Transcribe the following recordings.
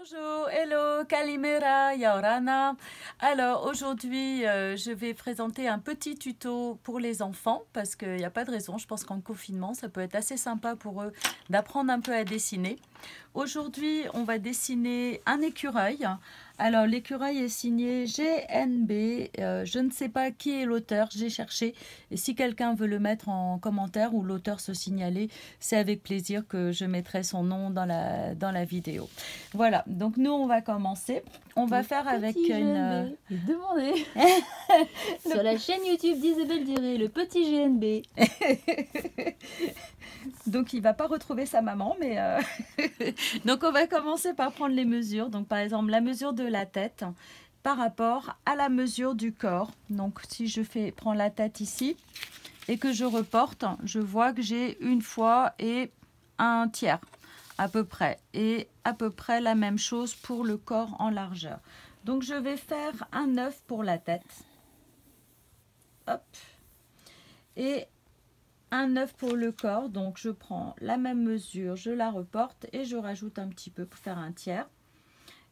Bonjour, hello, Kalimera, Yaorana. Alors aujourd'hui, je vais présenter un petit tuto pour les enfants parce qu'il n'y a pas de raison. Je pense qu'en confinement, ça peut être assez sympa pour eux d'apprendre un peu à dessiner. Aujourd'hui, on va dessiner un écureuil. Alors l'écureuil est signé GNB. Je ne sais pas qui est l'auteur, j'ai cherché. Et si quelqu'un veut le mettre en commentaire ou l'auteur se signaler, c'est avec plaisir que je mettrai son nom dans la vidéo. Voilà, donc nous on va commencer. On va faire avec une... Demandez sur la chaîne YouTube d'Isabelle Duré, le petit GNB. Donc il va pas retrouver sa maman, mais donc on va commencer par prendre les mesures. Donc par exemple la mesure de la tête par rapport à la mesure du corps. Donc si je prends la tête ici et que je reporte, je vois que j'ai une fois et un tiers à peu près, et à peu près la même chose pour le corps en largeur. Donc je vais faire un œuf pour la tête. Hop. Et un œuf pour le corps, donc je prends la même mesure, je la reporte et je rajoute un petit peu pour faire un tiers.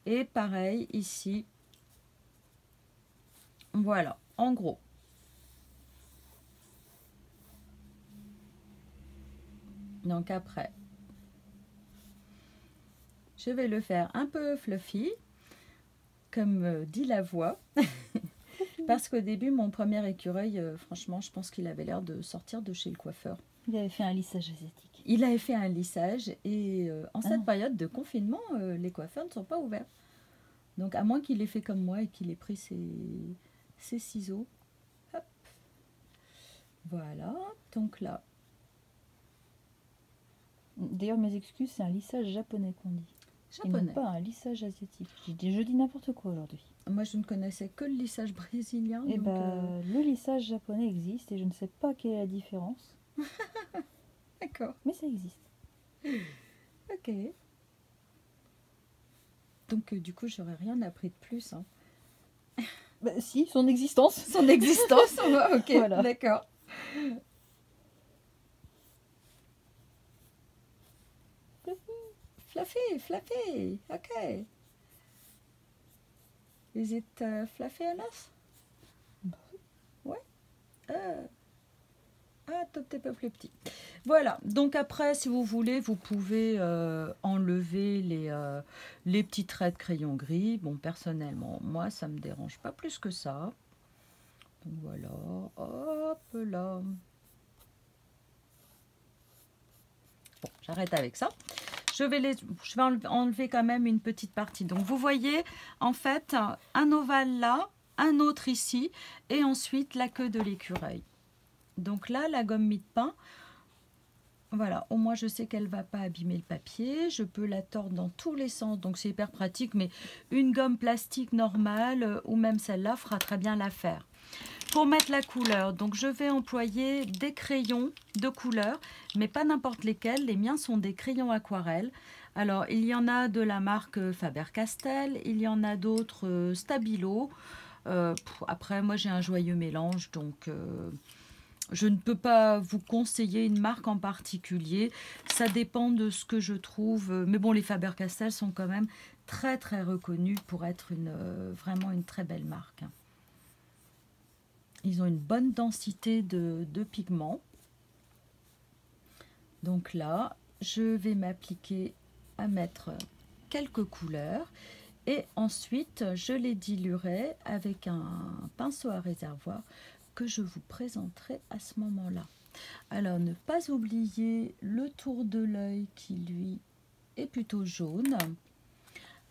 Et pareil ici, voilà, en gros. Donc après, je vais le faire un peu fluffy, comme dit la voix. Parce qu'au début, mon premier écureuil, franchement, je pense qu'il avait l'air de sortir de chez le coiffeur. Il avait fait un lissage asiatique. Il avait fait un lissage et en cette période de confinement, les coiffeurs ne sont pas ouverts. Donc à moins qu'il ait fait comme moi et qu'il ait pris ses ciseaux. Hop. Voilà, donc là. D'ailleurs, mes excuses, c'est un lissage japonais qu'on dit. Japonais. Et non pas un lissage asiatique. Je dis n'importe quoi aujourd'hui. Moi, je ne connaissais que le lissage brésilien. Et le lissage japonais existe et je ne sais pas quelle est la différence. D'accord. Mais ça existe. Ok. Donc du coup, j'aurais rien appris de plus. Hein. Si, son existence. Son existence, ok, Voilà. D'accord. Fluffy, okay. Is it fluffy enough? Ouais. Un tout petit peu plus petit. Voilà, donc après, si vous voulez, vous pouvez enlever les petits traits de crayon gris. Bon, personnellement, moi, ça ne me dérange pas plus que ça. Donc voilà, hop là. Bon, j'arrête avec ça. Je vais enlever quand même une petite partie. Donc vous voyez, en fait, un ovale là, un autre ici, et ensuite la queue de l'écureuil. Donc là, la gomme mie-de-pain, voilà, au moins je sais qu'elle ne va pas abîmer le papier. Je peux la tordre dans tous les sens, donc c'est hyper pratique. Mais une gomme plastique normale, ou même celle-là, fera très bien l'affaire. Pour mettre la couleur, donc je vais employer des crayons de couleur, mais pas n'importe lesquels. Les miens sont des crayons aquarelles. Alors, il y en a de la marque Faber-Castell, il y en a d'autres Stabilo. Après, moi, j'ai un joyeux mélange, donc je ne peux pas vous conseiller une marque en particulier. Ça dépend de ce que je trouve. Mais bon, les Faber-Castell sont quand même très, très reconnus pour être vraiment une très belle marque. Ils ont une bonne densité de pigments. Donc là, je vais m'appliquer à mettre quelques couleurs. Et ensuite, je les diluerai avec un pinceau à réservoir que je vous présenterai à ce moment-là. Alors, ne pas oublier le tour de l'œil qui, lui, est plutôt jaune.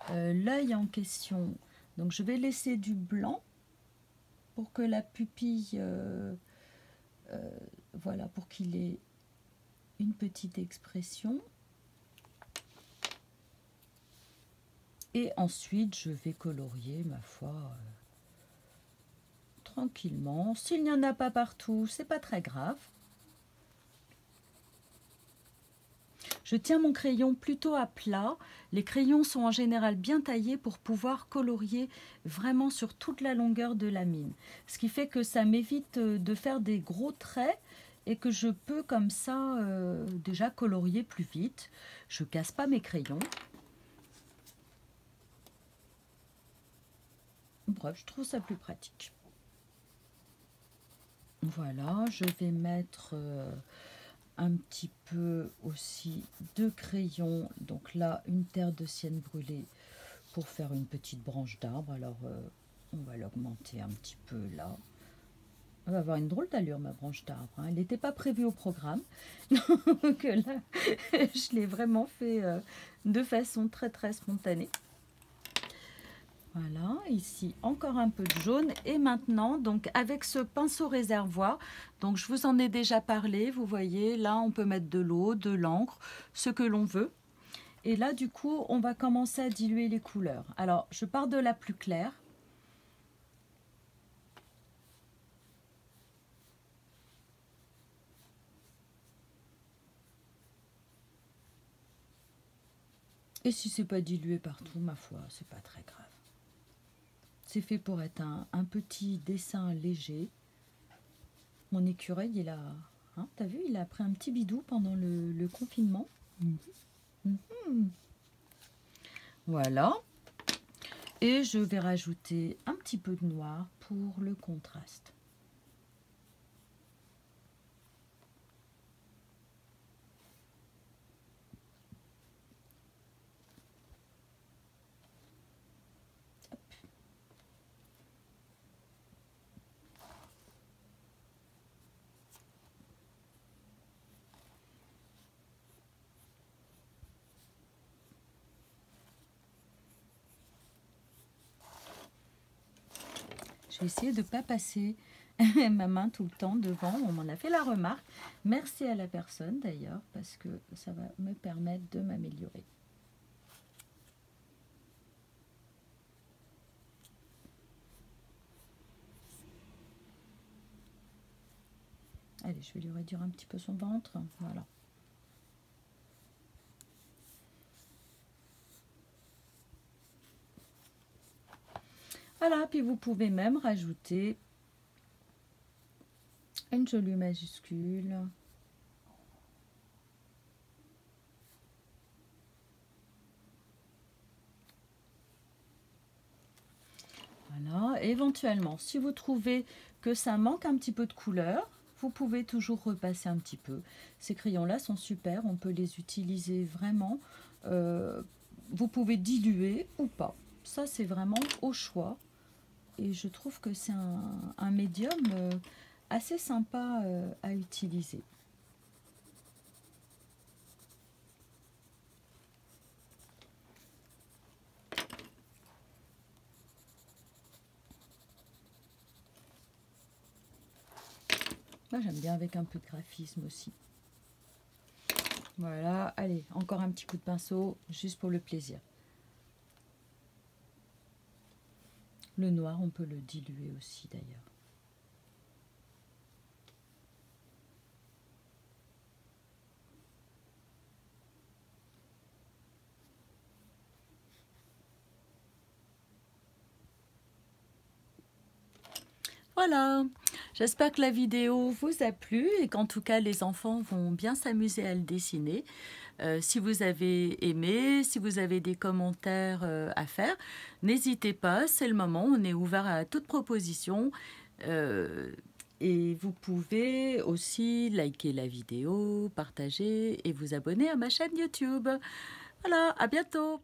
L'œil en question, donc je vais laisser du blanc pour que la pupille, voilà, pour qu'il ait une petite expression. Et ensuite, je vais colorier, ma foi, tranquillement. S'il n'y en a pas partout, c'est pas très grave. Je tiens mon crayon plutôt à plat. Les crayons sont en général bien taillés pour pouvoir colorier vraiment sur toute la longueur de la mine. Ce qui fait que ça m'évite de faire des gros traits et que je peux comme ça déjà colorier plus vite. Je ne casse pas mes crayons. Bref, je trouve ça plus pratique. Voilà, je vais mettre un petit peu aussi de crayon. Donc là, une terre de sienne brûlée pour faire une petite branche d'arbre. Alors, on va l'augmenter un petit peu là. Elle va avoir une drôle d'allure, ma branche d'arbre. Hein. Elle n'était pas prévue au programme. Donc là, je l'ai vraiment fait de façon très très spontanée. Voilà, ici encore un peu de jaune. Et maintenant, donc avec ce pinceau réservoir, donc je vous en ai déjà parlé, vous voyez, là on peut mettre de l'eau, de l'encre, ce que l'on veut. Et là du coup, on va commencer à diluer les couleurs. Alors, je pars de la plus claire. Et si c'est pas dilué partout, ma foi, c'est pas très grave. C'est fait pour être un petit dessin léger. Mon écureuil, il a, hein, t'as vu, il a pris un petit bidou pendant le confinement. Voilà. Et je vais rajouter un petit peu de noir pour le contraste. Je vais essayer de ne pas passer ma main tout le temps devant. On m'en a fait la remarque. Merci à la personne d'ailleurs, parce que ça va me permettre de m'améliorer. Allez, je vais lui réduire un petit peu son ventre. Voilà. Voilà, puis vous pouvez même rajouter une jolie majuscule. Voilà, et éventuellement, si vous trouvez que ça manque un petit peu de couleur, vous pouvez toujours repasser un petit peu. Ces crayons-là sont super, on peut les utiliser vraiment. Vous pouvez diluer ou pas. Ça, c'est vraiment au choix. Et je trouve que c'est un médium assez sympa à utiliser. Moi, j'aime bien avec un peu de graphisme aussi. Voilà, allez, encore un petit coup de pinceau, juste pour le plaisir. Le noir, on peut le diluer aussi d'ailleurs. Voilà, j'espère que la vidéo vous a plu et qu'en tout cas les enfants vont bien s'amuser à le dessiner. Si vous avez aimé, si vous avez des commentaires à faire, n'hésitez pas, c'est le moment, on est ouvert à toute proposition. Et vous pouvez aussi liker la vidéo, partager et vous abonner à ma chaîne YouTube. Voilà, à bientôt!